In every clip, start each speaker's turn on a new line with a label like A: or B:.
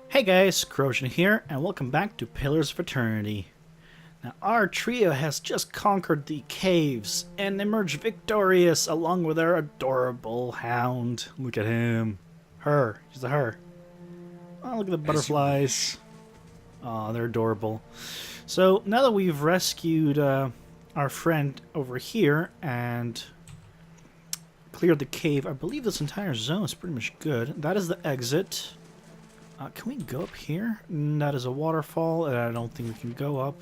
A: Hey guys, Krozjin here, and welcome back to Pillars of Eternity. Now, our trio has just conquered the caves and emerged victorious along with our adorable hound. Look at him. Her. She's a her. Oh, look at the butterflies. Oh, they're adorable. So, now that we've rescued our friend over here and cleared the cave, I believe this entire zone is pretty much good. That is the exit. Can we go up here? That is a waterfall, and I don't think we can go up.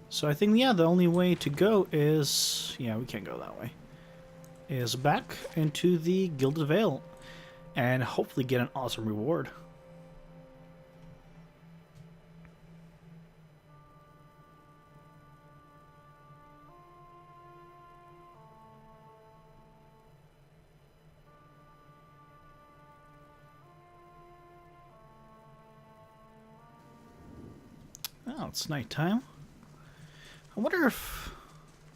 A: So I think, yeah, the only way to go is... Yeah, we can't go that way. Is back into the Gilded Vale, and hopefully get an awesome reward. Oh, it's nighttime. I wonder if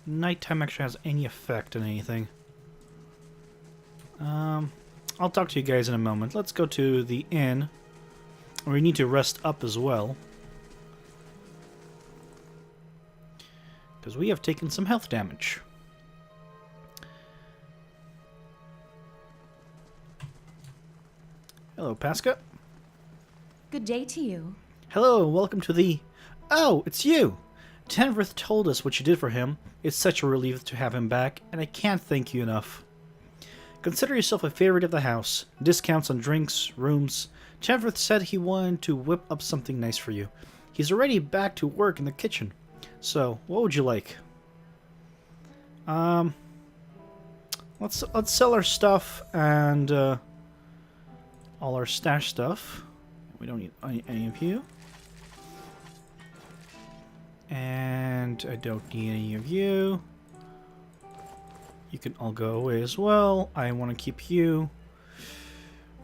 A: nighttime actually has any effect on anything. I'll talk to you guys in a moment. Let's go to the inn. We need to rest up as well, because we have taken some health damage. Hello, Pasca.
B: Good day to you.
A: Hello, welcome to the... Oh, it's you! Tenvrith told us what you did for him. It's such a relief to have him back, and I can't thank you enough. Consider yourself a favorite of the house. Discounts on drinks, rooms. Tenvrith said he wanted to whip up something nice for you. He's already back to work in the kitchen. So, what would you like? Let's sell our stuff and all our stash stuff. We don't need any of you. And I don't need any of you. You can all go away as well. I want to keep you.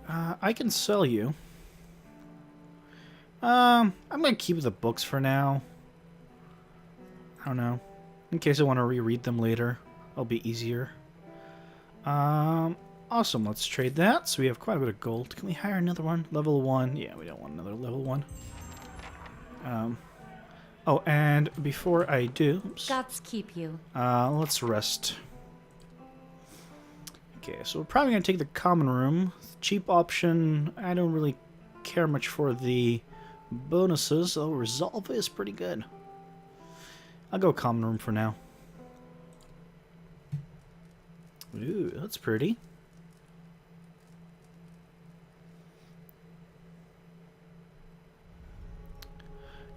A: I can sell you. I'm going to keep the books for now. I don't know. In case I want to reread them later. It'll be easier. Awesome. Let's trade that. So we have quite a bit of gold. Can we hire another one? Level 1. Yeah, we don't want another level 1. Oh, and before I do... Oops,
B: Gods keep you.
A: let's rest. Okay, so we're probably going to take the common room. Cheap option. I don't really care much for the bonuses, though resolve is pretty good. I'll go common room for now. Ooh, that's pretty.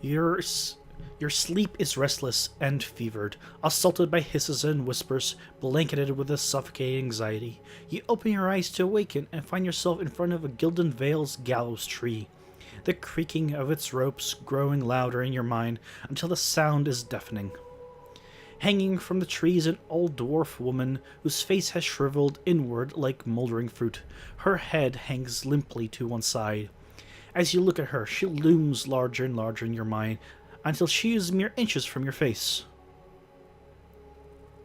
A: Your sleep is restless and fevered, assaulted by hisses and whispers, blanketed with a suffocating anxiety. You open your eyes to awaken and find yourself in front of a Gilded Vale's gallows tree, the creaking of its ropes growing louder in your mind until the sound is deafening. Hanging from the tree is an old dwarf woman whose face has shriveled inward like moldering fruit. Her head hangs limply to one side. As you look at her, she looms larger and larger in your mind, until she is mere inches from your face.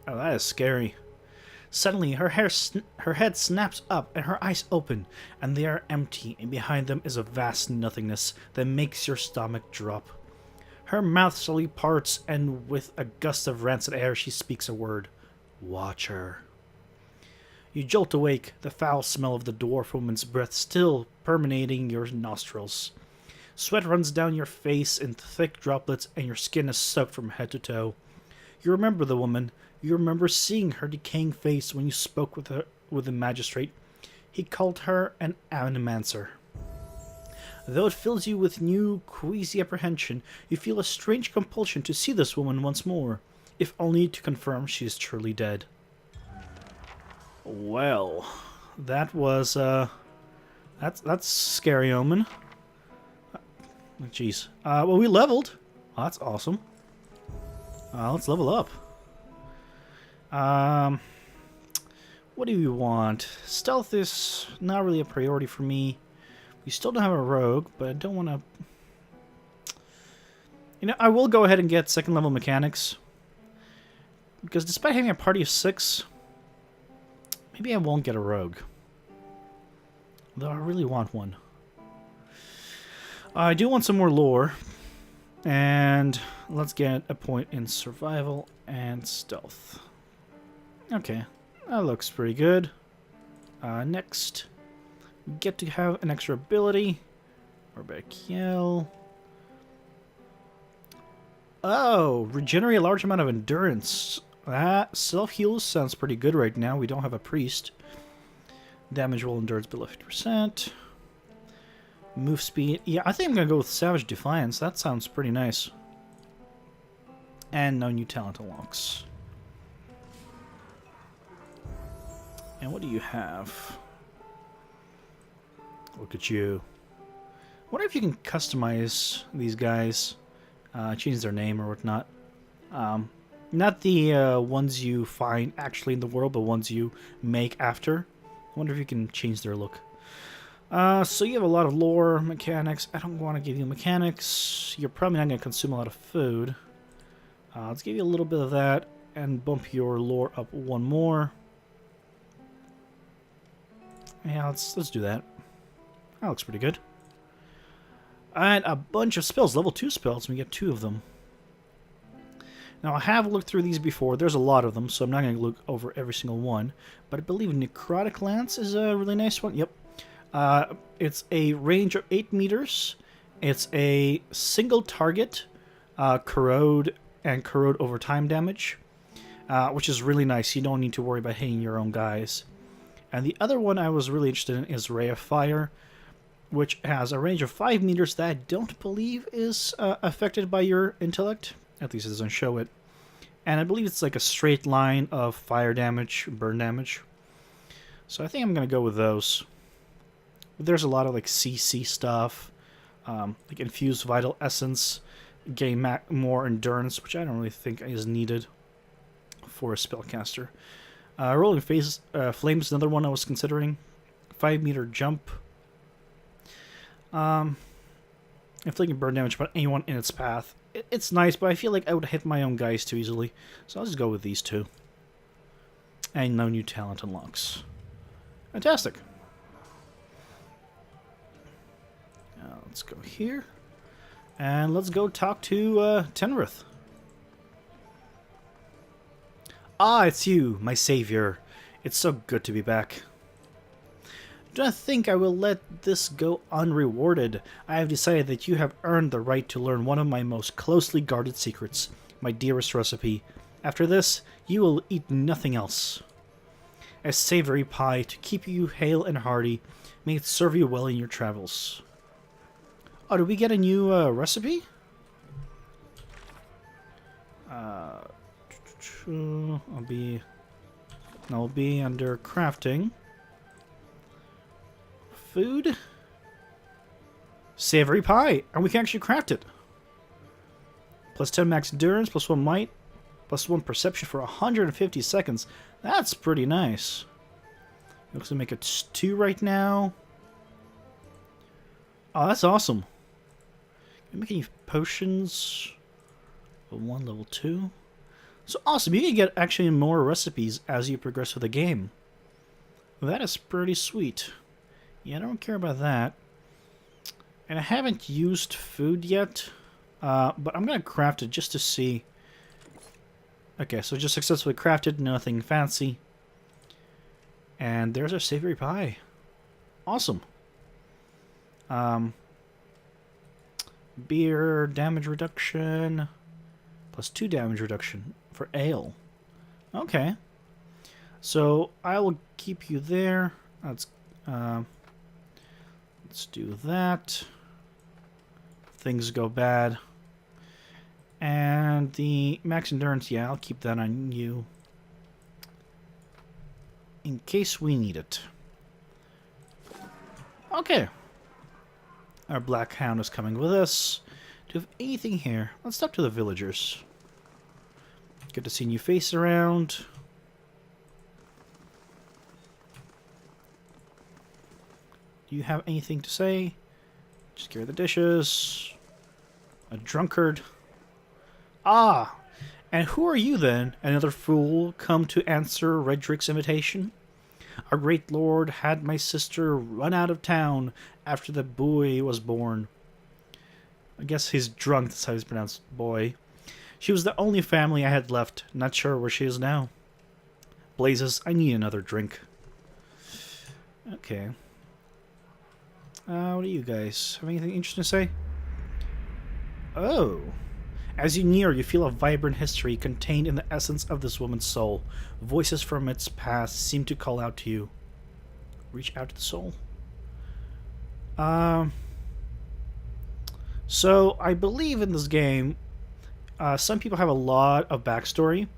A: Oh, that is scary. Suddenly, her head snaps up and her eyes open, and they are empty, and behind them is a vast nothingness that makes your stomach drop. Her mouth slowly parts, and with a gust of rancid air, she speaks a word. Watcher. You jolt awake, the foul smell of the dwarf woman's breath still permeating your nostrils. Sweat runs down your face in thick droplets, and your skin is soaked from head to toe. You remember the woman. You remember seeing her decaying face when you spoke with the magistrate. He called her an animancer. Though it fills you with new, queasy apprehension, you feel a strange compulsion to see this woman once more, if only to confirm she is truly dead. Well, that was, that's scary omen. Jeez. Well, we leveled. Oh, that's awesome. Let's level up. What do we want? Stealth is not really a priority for me. We still don't have a rogue, but I don't want to... You know, I will go ahead and get second level mechanics. Because despite having a party of 6, maybe I won't get a rogue. Though I really want one. I do want some more lore. And let's get a point in survival and stealth. Okay, that looks pretty good. Next, we get to have an extra ability. Barbekiel. Oh, regenerate a large amount of endurance. That self-heal sounds pretty good right now. We don't have a priest. Damage roll endurance below 50%. Move speed. Yeah, I think I'm going to go with Savage Defiance. That sounds pretty nice. And no new talent unlocks. And what do you have? Look at you. I wonder if you can customize these guys. Change their name or whatnot. Not the ones you find actually in the world, but ones you make after. I wonder if you can change their look. So you have a lot of lore, mechanics. I don't want to give you mechanics. You're probably not going to consume a lot of food. Let's give you a little bit of that and bump your lore up one more. Yeah, let's do that. That looks pretty good. And a bunch of spells, level 2 spells, and we get 2 of them. Now, I have looked through these before. There's a lot of them, so I'm not going to look over every single one. But I believe Necrotic Lance is a really nice one. Yep. It's a range of 8 meters. It's a single target, corrode, and corrode over time damage, which is really nice. You don't need to worry about hitting your own guys. And the other one I was really interested in is Ray of Fire, which has a range of 5 meters that I don't believe is affected by your intellect. At least it doesn't show it. And I believe it's like a straight line of fire damage, burn damage. So I think I'm going to go with those. There's a lot of like CC stuff, like Infused Vital Essence, gain more endurance, which I don't really think is needed for a spellcaster. Rolling Flame is another one I was considering. 5-meter jump. Inflicting burn damage upon anyone in its path. It's nice, but I feel like I would hit my own guys too easily. So I'll just go with these 2. And no new talent unlocks. Fantastic. Let's go here. And let's go talk to Tenrith. Ah, it's you, my savior. It's so good to be back. Do not think I will let this go unrewarded. I have decided that you have earned the right to learn one of my most closely guarded secrets, my dearest recipe. After this, you will eat nothing else. A savory pie to keep you hale and hearty. May it serve you well in your travels. Oh, did we get a new recipe? I'll be under crafting. Food. Savory pie. And we can actually craft it. Plus 10 max endurance, plus 1 might, plus 1 perception for 150 seconds. That's pretty nice. Looks like make it 2 right now. Oh, that's awesome. Can you make any potions? Level 1, level 2. So awesome. You can get actually more recipes as you progress with the game. That is pretty sweet. Yeah, I don't care about that. And I haven't used food yet, but I'm going to craft it just to see. Okay, so just successfully crafted, nothing fancy. And there's our savory pie. Awesome. Beer, damage reduction, plus 2 damage reduction for ale. Okay. So I will keep you there. Let's do that. Things go bad. And the max endurance, yeah, I'll keep that on you. In case we need it. Okay. Our black hound is coming with us. Do you have anything here? Let's talk to the villagers. Good to see a new face around. Do you have anything to say? Just carry the dishes. A drunkard. Ah! And who are you then? Another fool come to answer Redrick's invitation? Our great lord had my sister run out of town after the boy was born. I guess he's drunk, that's how he's pronounced boy. She was the only family I had left. Not sure where she is now. Blazes, I need another drink. Okay. What do you guys have anything interesting to say? Oh. As you near, you feel a vibrant history contained in the essence of this woman's soul. Voices from its past seem to call out to you. Reach out to the soul. So, I believe in this game, some people have a lot of backstory,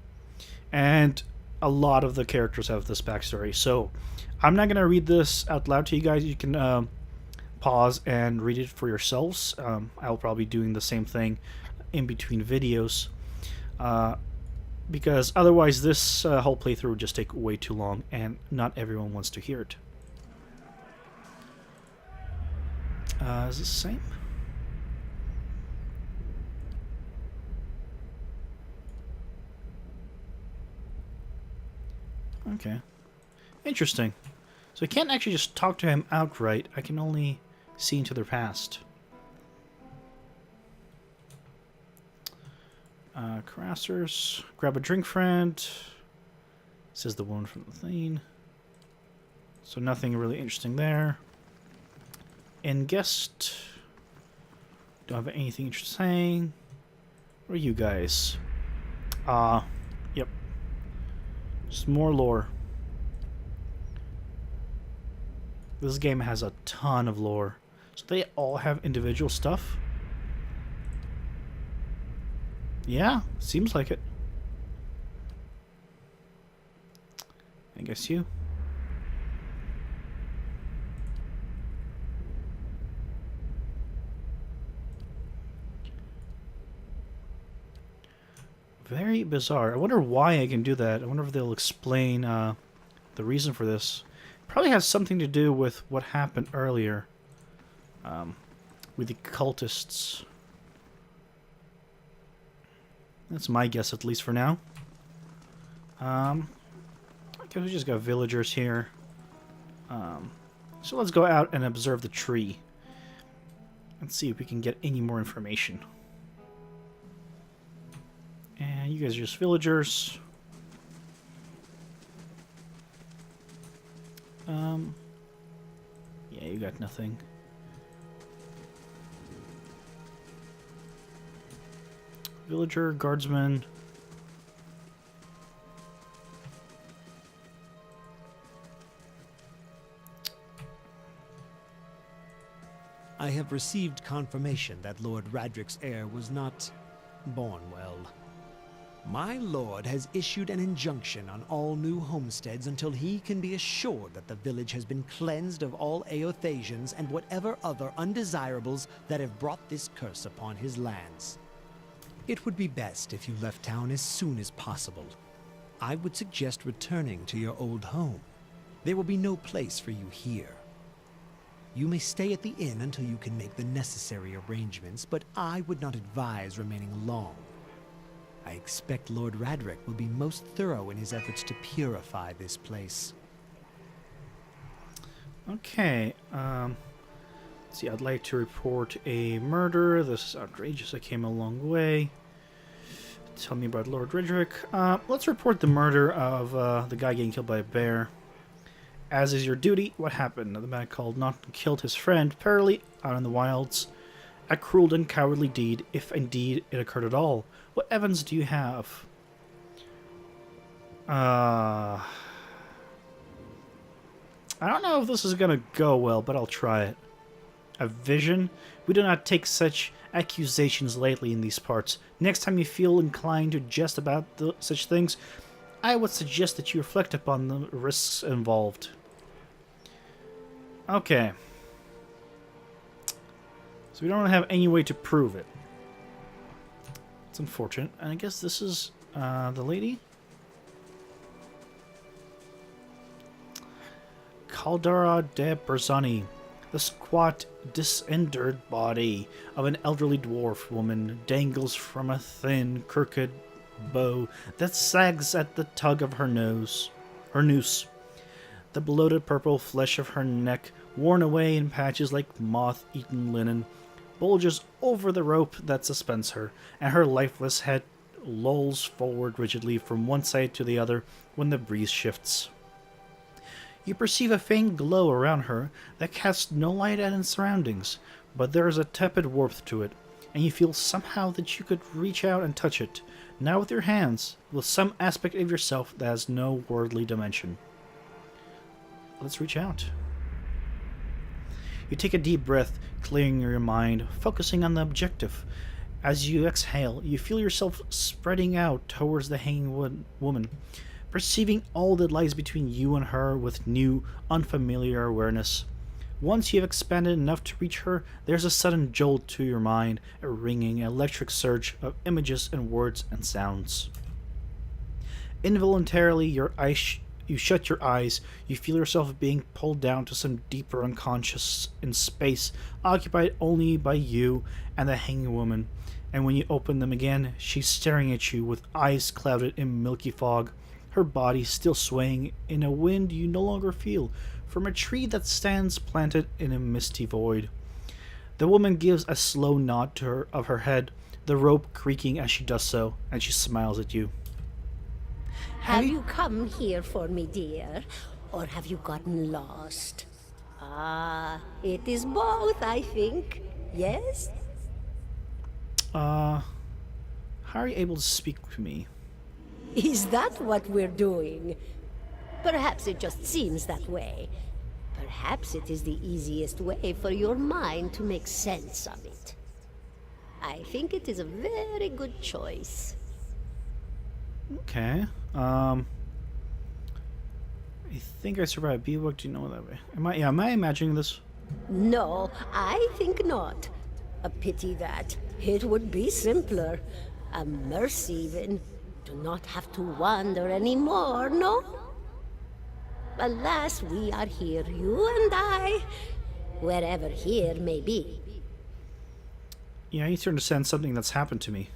A: and a lot of the characters have this backstory. So, I'm not going to read this out loud to you guys. You can pause and read it for yourselves. I'll probably be doing the same thing in between videos, because otherwise this whole playthrough would just take way too long, and not everyone wants to hear it. Is this the same? Okay. Interesting. So I can't actually just talk to him outright. I can only see into their past. Crassers. Grab a drink, friend. Says the woman from the thing. So nothing really interesting there. And guest. Don't have anything interesting. Where are you guys? Yep. Just more lore. This game has a ton of lore. So they all have individual stuff? Yeah, seems like it. I guess you. Very bizarre. I wonder why I can do that. I wonder if they'll explain the reason for this. Probably has something to do with what happened earlier with the cultists. That's my guess, at least for now. I guess we just got villagers here. So let's go out and observe the tree. Let's see if we can get any more information. And you guys are just villagers. Yeah, you got nothing. Villager, guardsman.
C: I have received confirmation that Lord Radric's heir was not born well. My lord has issued an injunction on all new homesteads until he can be assured that the village has been cleansed of all Eothasians and whatever other undesirables that have brought this curse upon his lands. It would be best if you left town as soon as possible. I would suggest returning to your old home. There will be no place for you here. You may stay at the inn until you can make the necessary arrangements, but I would not advise remaining long. I expect Lord Radric will be most thorough in his efforts to purify this place.
A: Okay, let's see, I'd like to report a murder. This is outrageous. I came a long way. Tell me about Lord Radric. Let's report the murder of the guy getting killed by a bear. As is your duty, what happened? The man called Naughton killed his friend Pearly out in the wilds. A cruel and cowardly deed, if indeed it occurred at all. What evidence do you have? I don't know if this is gonna go well, but I'll try it. A vision? We do not take such accusations lightly in these parts. Next time you feel inclined to jest about such things, I would suggest that you reflect upon the risks involved. Okay. So we don't really have any way to prove it. It's unfortunate. And I guess this is the lady? Caldara de Berzani. The squat, disinterred body of an elderly dwarf woman dangles from a thin, crooked bow that sags at the tug of her noose. The bloated purple flesh of her neck, worn away in patches like moth-eaten linen, bulges over the rope that suspends her, and her lifeless head lolls forward rigidly from one side to the other when the breeze shifts. You perceive a faint glow around her that casts no light at its surroundings, but there is a tepid warmth to it, and you feel somehow that you could reach out and touch it, not with your hands, with some aspect of yourself that has no worldly dimension. Let's reach out. You take a deep breath, clearing your mind, focusing on the objective. As you exhale, you feel yourself spreading out towards the hanging woman, perceiving all that lies between you and her with new, unfamiliar awareness. Once you have expanded enough to reach her, there's a sudden jolt to your mind, a ringing, electric surge of images and words and sounds. Involuntarily, you shut your eyes. You feel yourself being pulled down to some deeper unconscious in space, occupied only by you and the hanging woman. And when you open them again, she's staring at you with eyes clouded in milky fog, her body still swaying in a wind you no longer feel from a tree that stands planted in a misty void. The woman gives a slow nod to her of her head, the rope creaking as she does so, and she smiles at you.
D: Have you come here for me, dear? Or have you gotten lost? It is both, I think. Yes?
A: How are you able to speak to me?
D: Is that what we're doing? Perhaps it just seems that way. Perhaps it is the easiest way for your mind to make sense of it. I think it is a very good choice.
A: Okay. I think I survived. What do you know that way? Am I imagining this?
D: No, I think not. A pity that. It would be simpler. A mercy even. To not have to wander anymore, no? Alas, we are here, you and I, wherever here may be.
A: Yeah, I need to understand something that's happened to me.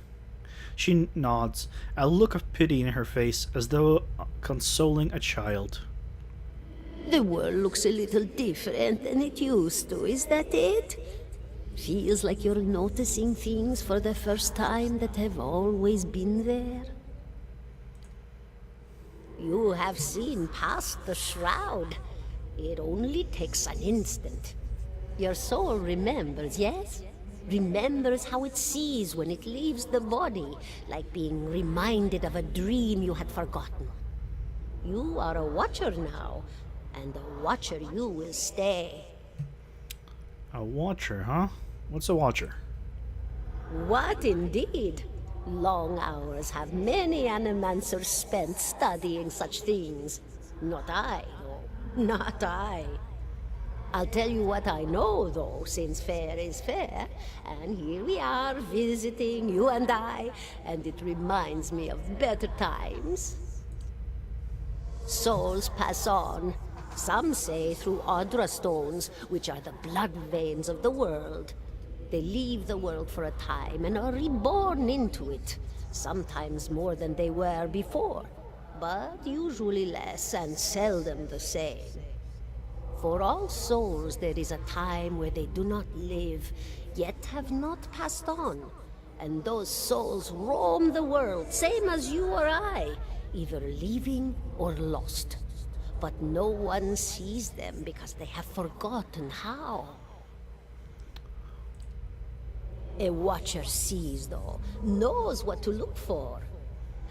A: She nods, a look of pity in her face, as though consoling a child.
D: The world looks a little different than it used to, is that it? Feels like you're noticing things for the first time that have always been there. You have seen past the shroud. It only takes an instant. Your soul remembers, yes? Remembers how it sees when it leaves the body, like being reminded of a dream you had forgotten. You are a watcher now, and a watcher you will stay.
A: A watcher, huh? What's a watcher?
D: What indeed? Long hours have many animancers spent studying such things. Not I, though. Not I. I'll tell you what I know, though, since fair is fair. And here we are, visiting, you and I, and it reminds me of better times. Souls pass on. Some say through Audra stones, which are the blood veins of the world. They leave the world for a time and are reborn into it, sometimes more than they were before, but usually less and seldom the same. For all souls there is a time where they do not live, yet have not passed on, and those souls roam the world, same as you or I, either leaving or lost. But no one sees them because they have forgotten how. A watcher sees, though, knows what to look for.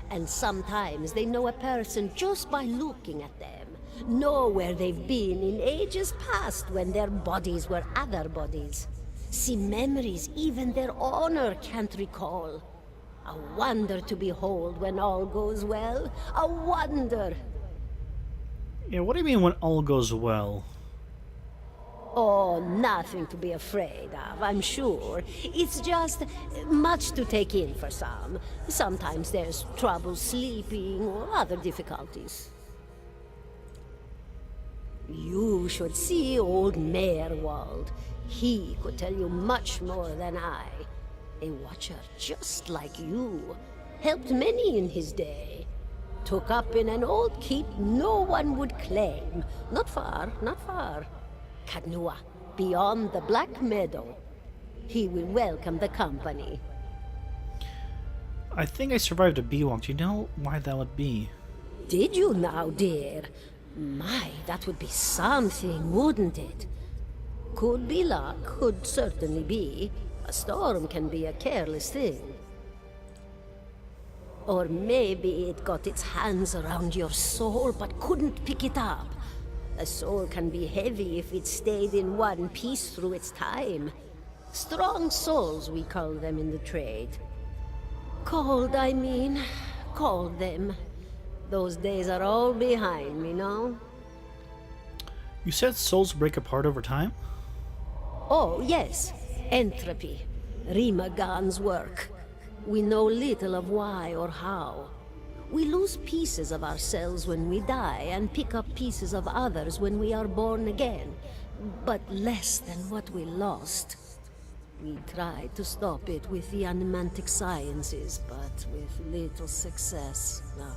D: And sometimes they know a person just by looking at them, know where they've been in ages past when their bodies were other bodies. See memories even their owner can't recall. A wonder to behold when all goes well. A wonder!
A: Yeah, what do you mean when all goes well?
D: Oh, nothing to be afraid of, I'm sure. It's just much to take in for some. Sometimes there's trouble sleeping or other difficulties. You should see old Meerwald. He could tell you much more than I. A watcher just like you. Helped many in his day. Took up in an old keep no one would claim. Not far, not far. Kadnua, beyond the Black Meadow. He will welcome the company.
A: I think I survived a bee walk. Do you know why that would be?
D: Did you now, dear? My, that would be something, wouldn't it? Could be luck, could certainly be. A storm can be a careless thing. Or maybe it got its hands around your soul but couldn't pick it up. A soul can be heavy if it stayed in one piece through its time. Strong souls, we call them in the trade. Cold, I mean. Called them. Those days are all behind me, no?
A: You said souls break apart over time?
D: Oh, yes. Entropy. Rimagan's work. We know little of why or how. We lose pieces of ourselves when we die and pick up pieces of others when we are born again, but less than what we lost. We tried to stop it with the animantic sciences, but with little success. No.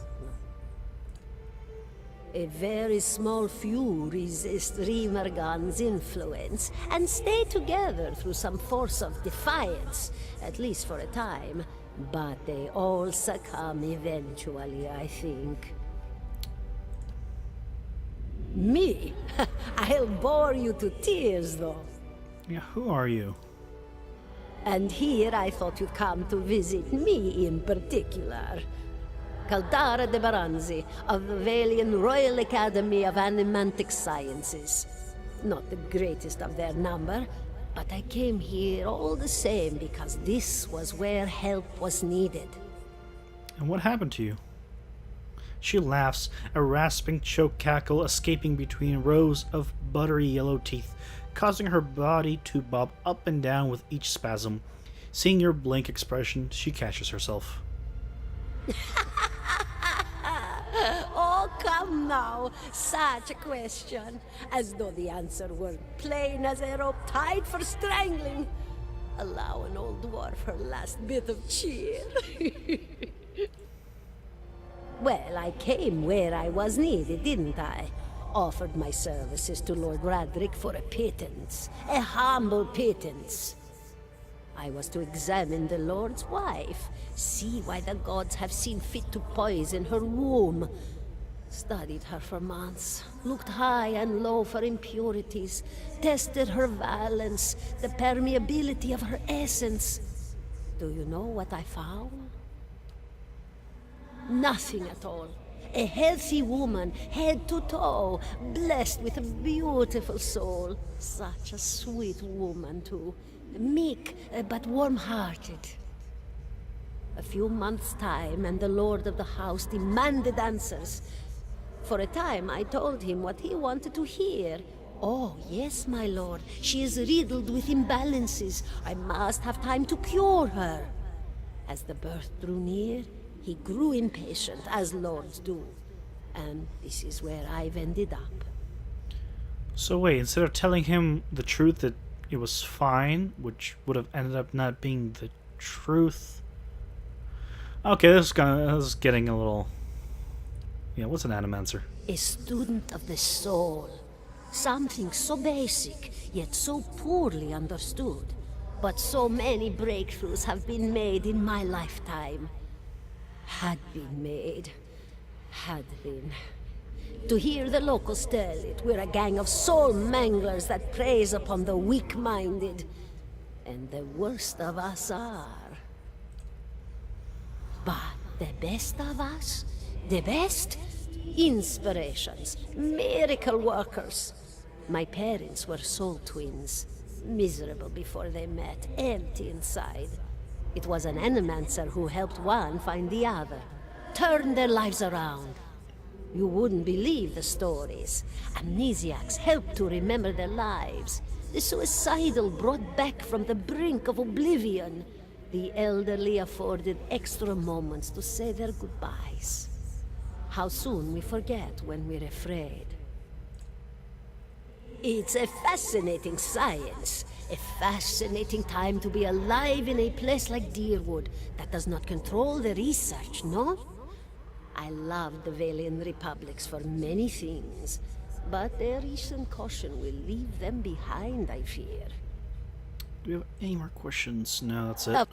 D: A very small few resist Rimergan's influence and stay together through some force of defiance, at least for a time. But they all succumb eventually, I think. Me? I'll bore you to tears, though.
A: Yeah, who are you?
D: And here I thought you'd come to visit me in particular. Caldara de Baranzi, of the Valian Royal Academy of Animantic Sciences. Not the greatest of their number, but I came here all the same because this was where help was needed.
A: And what happened to you? She laughs, a rasping choke cackle escaping between rows of buttery yellow teeth, causing her body to bob up and down with each spasm. Seeing your blank expression, she catches herself.
D: Oh, come now. Such a question. As though the answer were plain as a rope tied for strangling. Allow an old dwarf her last bit of cheer. Well, I came where I was needed, didn't I? Offered my services to Lord Radric for a pittance. A humble pittance. I was to examine the Lord's wife, see why the gods have seen fit to poison her womb. Studied her for months, looked high and low for impurities, tested her valence, the permeability of her essence. Do you know what I found? Nothing at all. A healthy woman, head to toe, blessed with a beautiful soul. Such a sweet woman, too. Meek, but warm-hearted. A few months' time, and the lord of the house demanded answers. For a time, I told him what he wanted to hear. Oh, yes, my lord. She is riddled with imbalances. I must have time to cure her. As the birth drew near, he grew impatient, as lords do. And this is where I've ended up.
A: So wait, instead of telling him the truth that it was fine, which would have ended up not being the truth. Okay, this is getting a little... Yeah, what's an animancer?
D: A student of the soul. Something so basic, yet so poorly understood. But so many breakthroughs have been made in my lifetime. Had been made. Had been. To hear the locals tell it, we're a gang of soul manglers that preys upon the weak-minded. And the worst of us are. But the best of us? The best? Inspirations. Miracle workers. My parents were soul twins. Miserable before they met, empty inside. It was an animancer who helped one find the other. Turned their lives around. You wouldn't believe the stories. Amnesiacs helped to remember their lives. The suicidal brought back from the brink of oblivion. The elderly afforded extra moments to say their goodbyes. How soon we forget when we're afraid. It's a fascinating science. A fascinating time to be alive in a place like Deerwood that does not control the research, no? I love the Valian Republics for many things, but their recent caution will leave them behind, I fear.
A: Do we have any more questions? No, that's it.
D: Uh,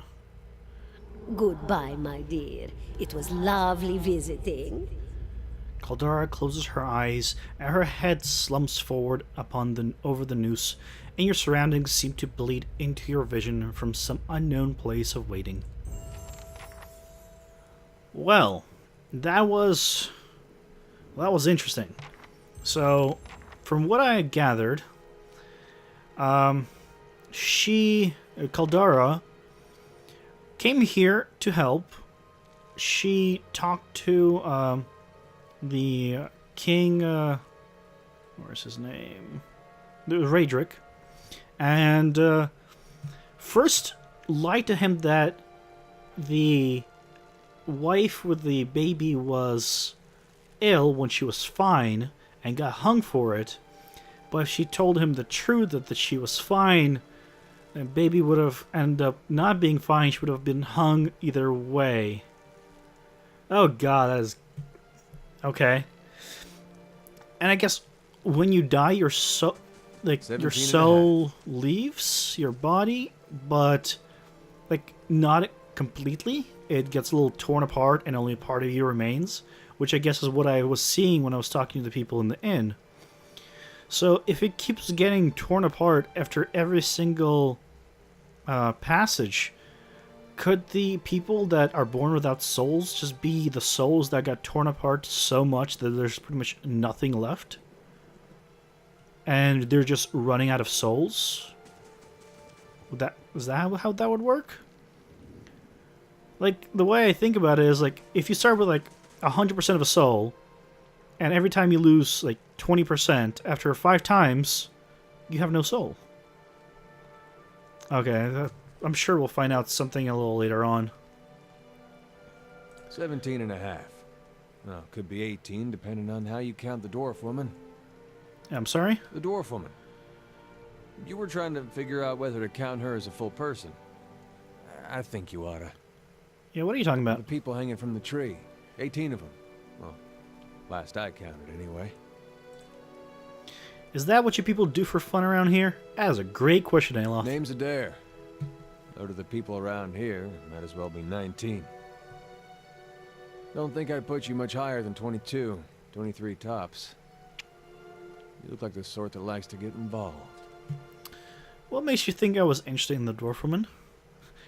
D: Goodbye, my dear. It was lovely visiting.
A: Caldara closes her eyes, and her head slumps forward over the noose, and your surroundings seem to bleed into your vision from some unknown place of waiting. Well, that was interesting. So, from what I gathered, Caldara, came here to help. She talked to the king, where's his name? It was Radric. And first lied to him that the wife with the baby was ill when she was fine and got hung for it. But if she told him the truth that she was fine, the baby would have ended up not being fine. She would have been hung either way. Oh god, that is... Okay. And I guess when you die, your soul leaves your body, but like not completely. It gets a little torn apart and only a part of you remains, which I guess is what I was seeing when I was talking to the people in the inn. So if it keeps getting torn apart after every single passage, could the people that are born without souls just be the souls that got torn apart so much that there's pretty much nothing left? And they're just running out of souls? Is that how that would work? Like, the way I think about it is, like, if you start with, like, 100% of a soul, and every time you lose, like, 20%, after 5 times, you have no soul. Okay, I'm sure we'll find out something a little later on.
E: 17 and a half. Well, could be 18, depending on how you count the dwarf woman.
A: I'm sorry?
E: The dwarf woman. You were trying to figure out whether to count her as a full person. I think you oughta.
A: Yeah, what are you talking
E: The
A: about?
E: people hanging from the tree. 18 of them. Well, last I counted, anyway.
A: Is that what you people do for fun around here? That is a great question, Aloth.
E: Name's Adair. Though to the people around here, might as well be 19. Don't think I'd put you much higher than 22, 23 tops. You look like the sort that likes to get involved.
A: What makes you think I was interested in the dwarf woman?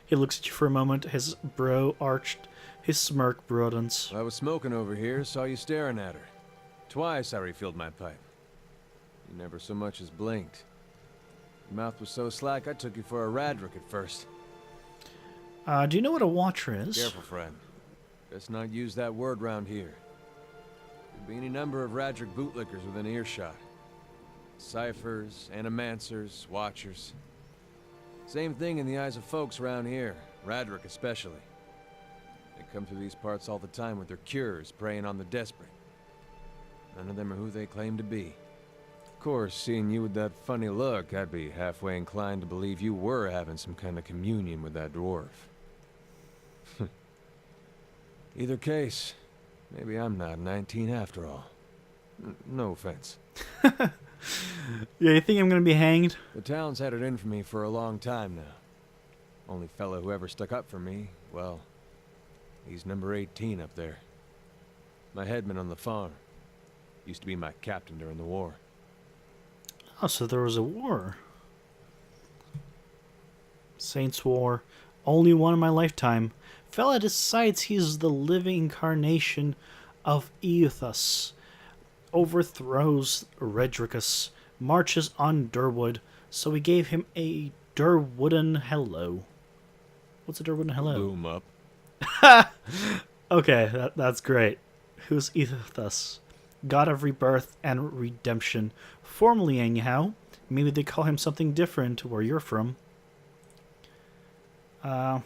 A: He looks at you for a moment, his brow arched, his smirk broadens.
E: I was smoking over here, saw you staring at her. Twice I refilled my pipe. You never so much as blinked. Your mouth was so slack I took you for a Radric at first.
A: Do you know what a watcher is?
E: Careful, friend. Let's not use that word round here. Could be any number of Radric bootlickers within earshot. Ciphers, animancers, watchers. Same thing in the eyes of folks around here, Radric especially. They come through these parts all the time with their cures, preying on the desperate. None of them are who they claim to be. Of course, seeing you with that funny look, I'd be halfway inclined to believe you were having some kind of communion with that dwarf. Either case, maybe I'm not 19 after all. No offense.
A: Yeah, you think I'm gonna be hanged?
E: The town's had it in for me for a long time now. Only fellow who ever stuck up for me, well, he's number 18 up there. My headman on the farm. Used to be my captain during the war.
A: Oh, so there was a war. Saints' War. Only one in my lifetime. Fella decides he's the living incarnation of Eothas. Overthrows Redricus. Marches on Durwood. So we gave him a Durwooden hello. What's a Durwooden hello?
E: Boom up.
A: Okay, that's great. Who's Eothas? God of rebirth and redemption. Formerly, anyhow. Maybe they call him something different where you're from. Why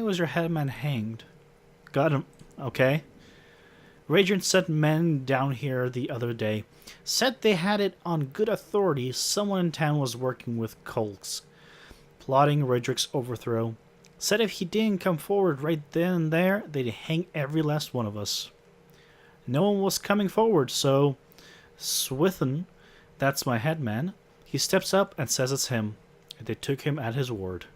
A: was your headman hanged? Got him. Okay. Radrian sent men down here the other day. Said they had it on good authority someone in town was working with Kolks, plotting Redric's overthrow. Said if he didn't come forward right then and there, they'd hang every last one of us. No one was coming forward, so Swithin, that's my headman, he steps up and says it's him. They took him at his word.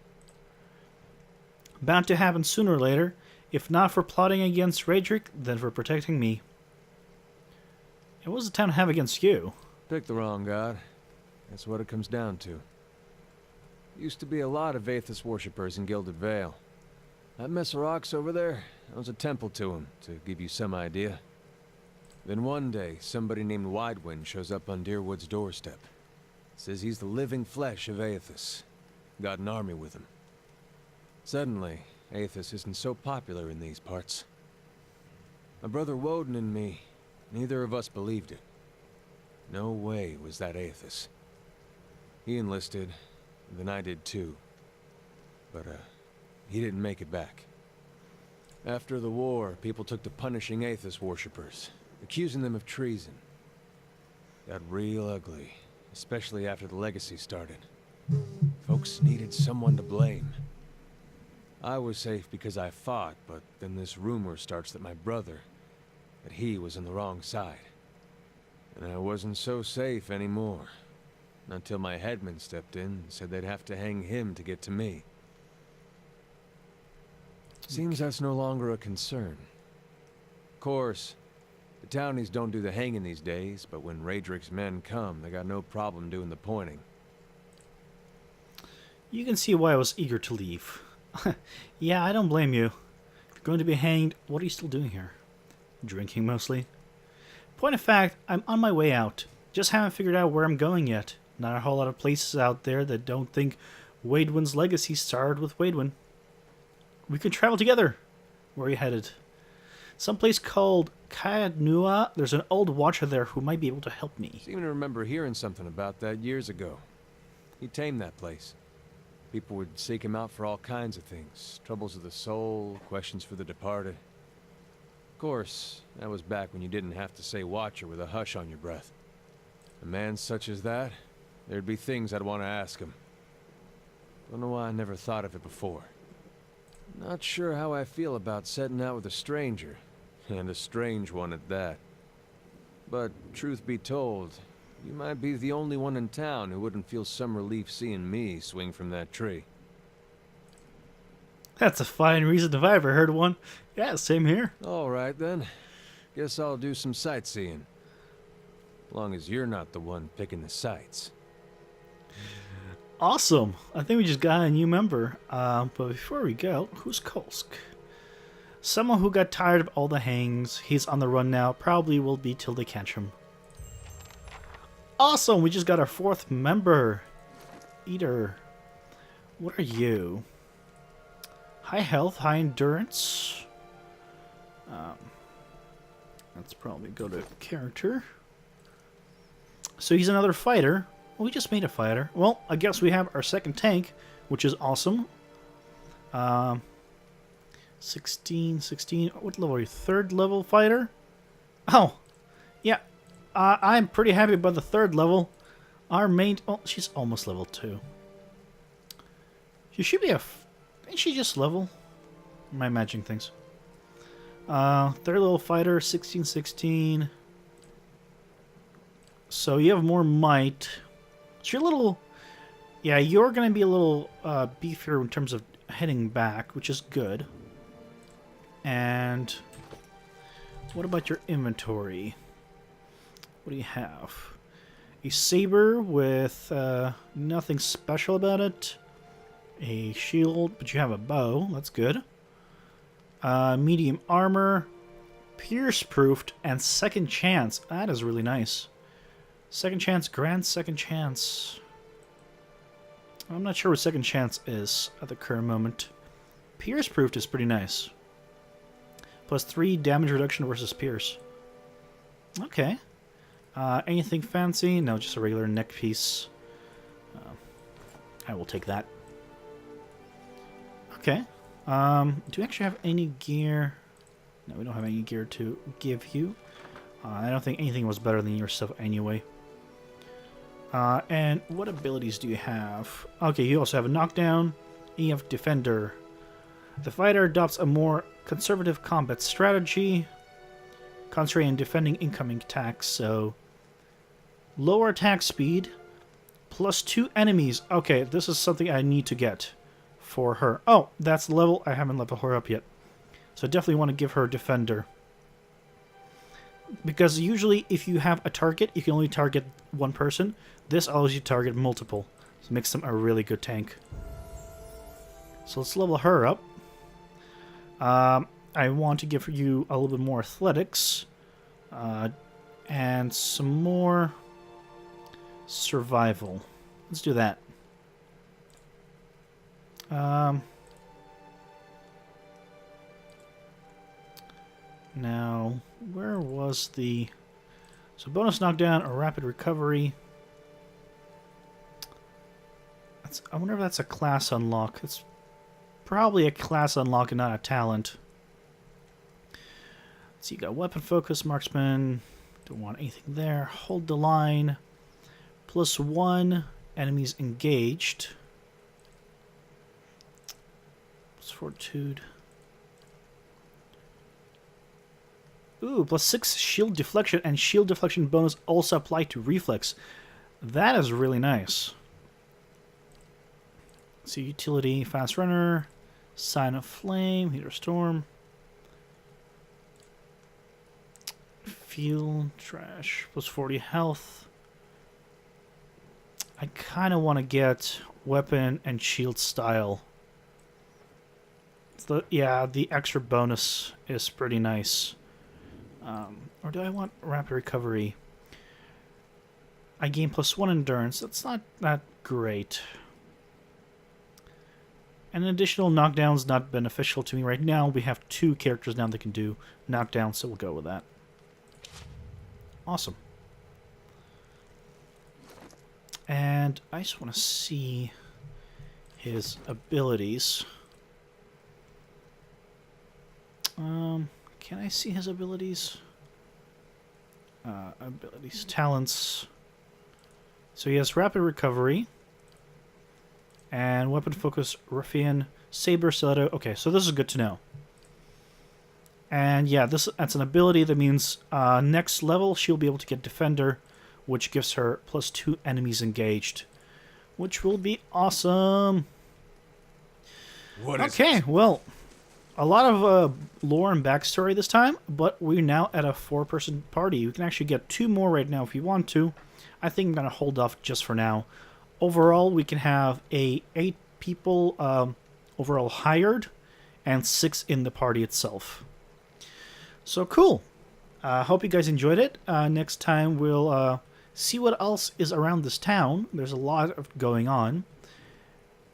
A: Bound to happen sooner or later, if not for plotting against Raedric, then for protecting me. And what does the town have against you?
E: Pick the wrong god. That's what it comes down to. Used to be a lot of Aethys worshippers in Gilded Vale. That mess of rocks over there, that was a temple to him, to give you some idea. Then one day, somebody named Widewind shows up on Deerwood's doorstep. Says he's the living flesh of Aethys. Got an army with him. Suddenly, Aethys isn't so popular in these parts. My brother Woden and me, neither of us believed it. No way was that Aethys. He enlisted, and then I did too. But, he didn't make it back. After the war, people took to punishing Aethys worshippers, accusing them of treason. Got real ugly, especially after the legacy started. Folks needed someone to blame. I was safe because I fought, but then this rumor starts that my brother, that he was on the wrong side. And I wasn't so safe anymore. Until my headman stepped in and said they'd have to hang him to get to me. Seems that's no longer a concern. Of course, the townies don't do the hanging these days, but when Raedric's men come, they got no problem doing the pointing.
A: You can see why I was eager to leave. Yeah, I don't blame you. If you're going to be hanged, what are you still doing here? Drinking mostly? Point of fact, I'm on my way out. Just haven't figured out where I'm going yet. Not a whole lot of places out there that don't think Waidwin's legacy started with Waidwin. We can travel together. Where are you headed? Someplace called Kaadnua. There's an old watcher there who might be able to help me.
E: Seem to remember hearing something about that years ago. He tamed that place. People would seek him out for all kinds of things. Troubles of the soul, questions for the departed. Of course, that was back when you didn't have to say watcher with a hush on your breath. A man such as that, there'd be things I'd want to ask him. Don't know why I never thought of it before. Not sure how I feel about setting out with a stranger, and a strange one at that. But, truth be told, you might be the only one in town who wouldn't feel some relief seeing me swing from that tree.
A: That's a fine reason if I ever heard one. Yeah, same here.
E: Alright then. Guess I'll do some sightseeing. Long as you're not the one picking the sights.
A: Awesome. I think we just got a new member. But before we go, who's Kolsk? Someone who got tired of all the hangs. He's on the run now. Probably will be till they catch him. Awesome. We just got our 4th member. Eater. What are you? High health, high endurance. Let's probably go to character. So he's another fighter. Well, we just made a fighter. Well, I guess we have our 2nd tank, which is awesome. 16. What level are you? 3rd level fighter? Oh, yeah. I'm pretty happy about the 3rd level. Our main... Oh, she's almost level 2. She should be a... Ain't she just level? Am I imagining things? 3rd level fighter, 16. So you have more might. So you're a little... Yeah, you're going to be a little beefier in terms of heading back, which is good. And what about your inventory? What do you have? A saber with nothing special about it. A shield, but you have a bow. That's good. Medium armor. Pierce-proofed and 2nd chance. That is really nice. 2nd chance, grand 2nd chance. I'm not sure what 2nd chance is at the current moment. Pierce-proofed is pretty nice. Plus 3 damage reduction versus pierce. Okay. Anything fancy? No, just a regular neck piece. I will take that. Okay. Do we actually have any gear? No, we don't have any gear to give you. I don't think anything was better than your stuff anyway. And what abilities do you have? Okay, you also have a knockdown. And you have defender. The fighter adopts a more conservative combat strategy, concentrating on defending incoming attacks. So, lower attack speed, +2 enemies. Okay, this is something I need to get for her. Oh, that's the level. I haven't leveled her up yet. So I definitely want to give her Defender. Because usually if you have a target, you can only target one person. This allows you to target multiple. So it makes them a really good tank. So let's level her up. I want to give you a little bit more athletics. And some more survival. Let's do that. Now, where was the... So bonus knockdown or rapid recovery. I wonder if that's a class unlock. It's probably a class unlock and not a talent. So you got weapon focus, marksman. Don't want anything there. Hold the line. +1. Enemies engaged. Plus fortitude. Ooh, +6 shield deflection, and shield deflection bonus also apply to reflex. That is really nice. So utility, fast runner, sign of flame, heater storm, fuel, trash, +40 health. I kind of want to get weapon and shield style. Yeah, the extra bonus is pretty nice. Or do I want rapid recovery? I gain +1 endurance. That's not that great. And an additional knockdown's not beneficial to me right now. We have 2 characters now that can do knockdown, so we'll go with that. Awesome. And I just want to see his abilities. Can I see his abilities? Abilities, talents. So he has rapid recovery. And weapon focus, ruffian, saber, stiletto. Okay, so this is good to know. And yeah, that's an ability that means next level she'll be able to get defender, which gives her +2 enemies engaged, which will be awesome. Okay, well, a lot of lore and backstory this time, but we're now at a 4-person party. You can actually get 2 more right now if you want to. I think I'm going to hold off just for now. Overall, we can have 8 people overall hired and 6 in the party itself. So cool. Hope you guys enjoyed it. Next time we'll see what else is around this town. There's a lot of going on.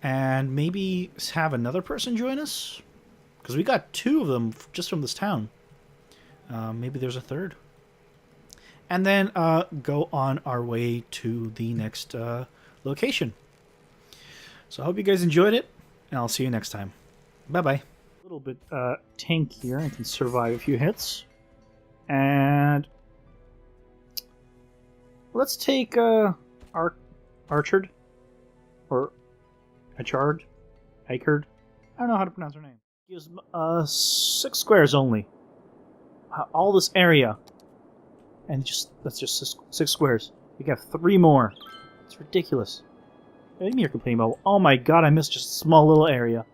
A: And maybe have another person join us. Because we got 2 of them just from this town. Maybe there's a 3rd. And then go on our way to the next location. So I hope you guys enjoyed it. And I'll see you next time. Bye-bye. A little bit tankier and can survive a few hits. And let's take Archard. Or Achard. Aikard. I don't know how to pronounce her name. Gives 6 squares only. All this area. And that's just 6 squares. We got 3 more. It's ridiculous. Maybe you're complaining about, oh my god, I missed just a small little area.